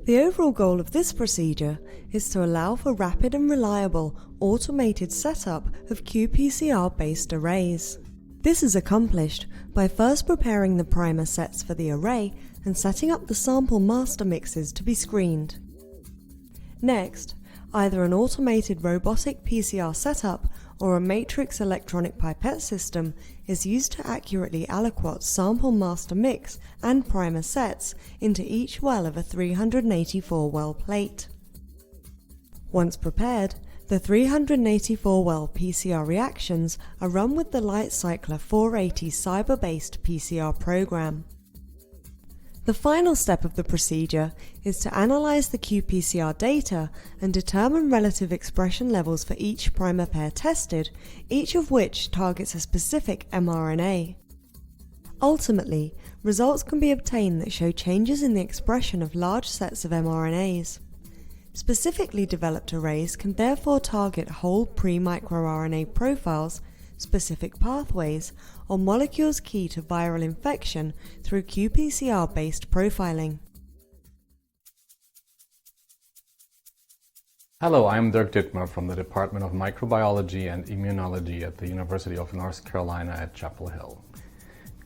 The overall goal of this procedure is to allow for rapid and reliable automated setup of qPCR-based arrays. This is accomplished by first preparing the primer sets for the array and setting up the sample master mixes to be screened. Next, either an automated robotic PCR setup or a matrix electronic pipette system is used to accurately aliquot sample master mix and primer sets into each well of a 384 well plate. Once prepared, the 384 well PCR reactions are run with the LightCycler 480 cyber-based PCR program. The final step of the procedure is to analyze the qPCR data and determine relative expression levels for each primer pair tested, each of which targets a specific mRNA. Ultimately, results can be obtained that show changes in the expression of large sets of mRNAs. Specifically developed arrays can therefore target whole pre-microRNA profiles, specific pathways, or molecules key to viral infection through qPCR-based profiling. Hello, I'm Dirk Dittmer from the Department of Microbiology and Immunology at the University of North Carolina at Chapel Hill.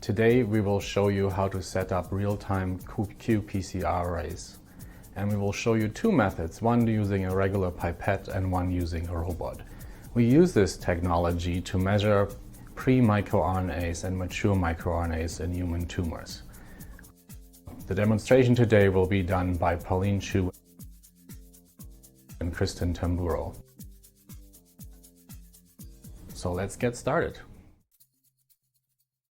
Today we will show you how to set up real-time qPCR arrays. And we will show you two methods, one using a regular pipette and one using a robot. We use this technology to measure pre-microRNAs and mature microRNAs in human tumors. The demonstration today will be done by Pauline Chugh and Kristen Tamburro. So let's get started.